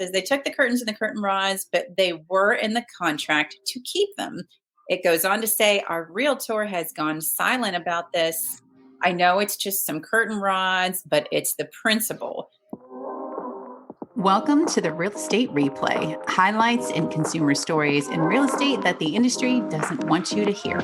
says they took the curtains and the curtain rods, but they were in the contract to keep them. It goes on to say, our realtor has gone silent about this. I know it's just some curtain rods, but it's the principle. Welcome to the Real Estate Replay, highlights and consumer stories in real estate that the industry doesn't want you to hear.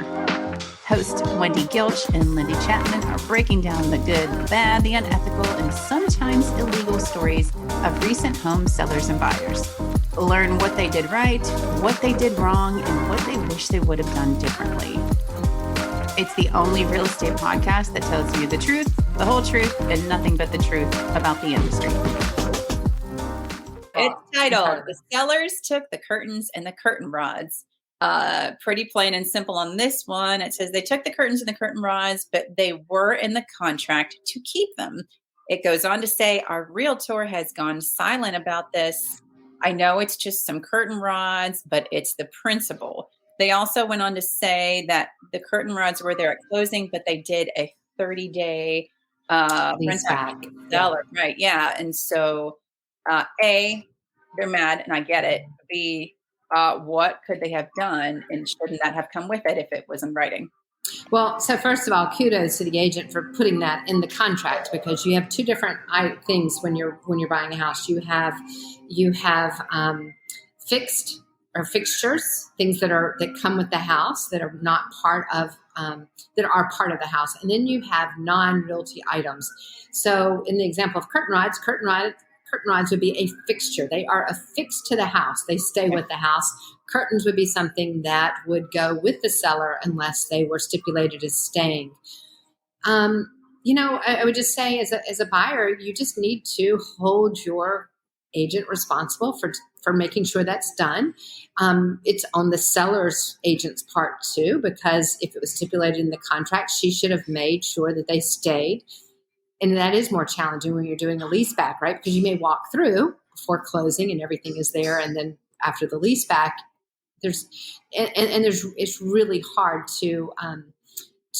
Host Wendy Gilch and Lindy Chapman are breaking down the good, the bad, the unethical, and sometimes illegal stories of recent home sellers and buyers. Learn what they did right, what they did wrong, and what they wish they would have done differently. It's the only real estate podcast that tells you the truth, the whole truth, and nothing but the truth about the industry. It's titled, The Sellers Took the Curtains and the Curtain Rods. Pretty plain and simple on this one. It says they took the curtains and the curtain rods, but they were in the contract to keep them. It goes on to say, our realtor has gone silent about this. I know it's just some curtain rods, but it's the principle. They also went on to say that the curtain rods were there at closing, but they did a 30-day lease back. Seller. Yeah. Right. Yeah. And so A, they're mad, and I get it. B, what could they have done, and shouldn't that have come with it if it was in writing? Well, so first of all, kudos to the agent for putting that in the contract, because you have two different things when you're buying a house. You have fixed or fixtures, things that come with the house that are not part of that are part of the house, and then you have non-realty items. So, in the example of curtain rods would be a fixture. They are affixed to the house. They stay with the house. Curtains would be something that would go with the seller unless they were stipulated as staying. I would just say as a buyer, you just need to hold your agent responsible for making sure that's done. It's on the seller's agent's part too, because if it was stipulated in the contract, she should have made sure that they stayed. And that is more challenging when you're doing a lease back, right? Because you may walk through before closing and everything is there. And then after the lease back, it's really hard to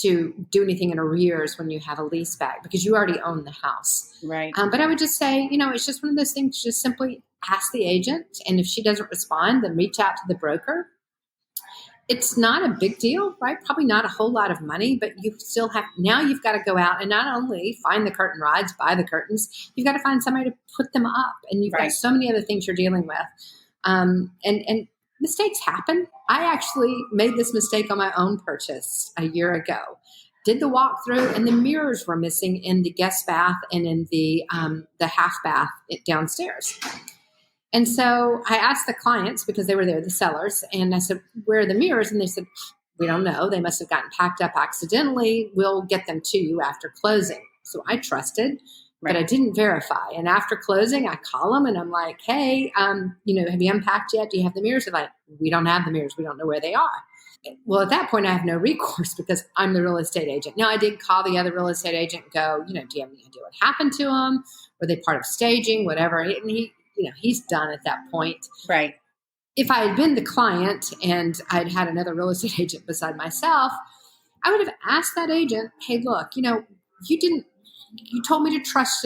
do anything in arrears when you have a lease back because you already own the house. Right. But I would just say, it's just one of those things, just simply ask the agent. And if she doesn't respond, then reach out to the broker. It's not a big deal, right? Probably not a whole lot of money, but you still now you've got to go out and not only find the curtain rods, buy the curtains, you've got to find somebody to put them up. And you've got so many other things you're dealing with. And mistakes happen. I actually made this mistake on my own purchase a year ago. Did the walkthrough, and the mirrors were missing in the guest bath and in the half bath downstairs. And so I asked the clients, because they were there, the sellers, and I said, where are the mirrors? And they said, we don't know. They must have gotten packed up accidentally. We'll get them to you after closing. So I trusted, but I didn't verify. And after closing, I call them and I'm like, hey, have you unpacked yet? Do you have the mirrors? They're like, we don't have the mirrors. We don't know where they are. Well, at that point, I have no recourse because I'm the real estate agent. Now, I did call the other real estate agent and go, do you have any idea what happened to them? Were they part of staging, whatever? And he's done at that point. Right. If I had been the client and I'd had another real estate agent beside myself, I would have asked that agent, hey, look, you told me to trust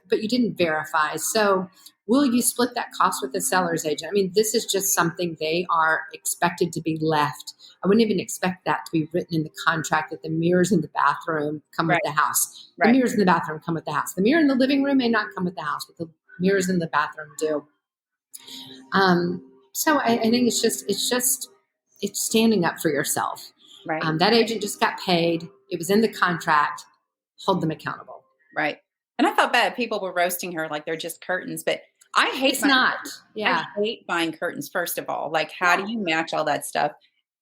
but you didn't verify. So will you split that cost with the seller's agent? I mean, this is just something they are expected to be left. I wouldn't even expect that to be written in the contract that the mirrors in the bathroom come with the house. The mirrors in the bathroom come with the house. The mirror in the living room may not come with the house, but the mirrors in the bathroom do. So I think it's standing up for yourself. Right. That agent just got paid. It was in the contract. Hold them accountable. Right. And I felt bad. People were roasting her like they're just curtains, but I hate it's not. Yeah. I hate buying curtains, first of all. Like, how do you match all that stuff?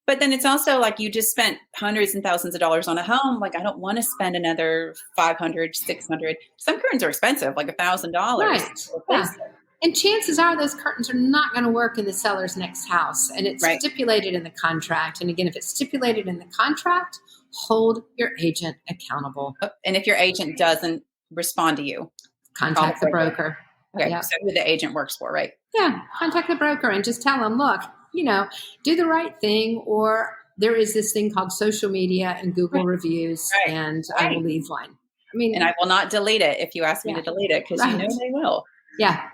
But then it's also like you just spent hundreds and thousands of dollars on a home. Like, I don't want to spend another $500, $600. Some curtains are expensive, like $1,000. Right. Yeah. And chances are those curtains are not going to work in the seller's next house. And it's stipulated in the contract. And again, if it's stipulated in the contract, hold your agent accountable. And if your agent doesn't respond to you, contact the broker. Okay. Yep. So who the agent works for, right? Yeah. Contact the broker and just tell them, look, do the right thing, or there is this thing called social media and Google reviews, and I will leave one. And I will not delete it if you ask me to delete it, because you know they will. Yeah.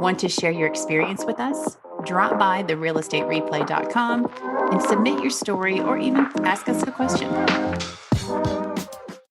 Want to share your experience with us? Drop by therealestatereplay.com and submit your story or even ask us a question.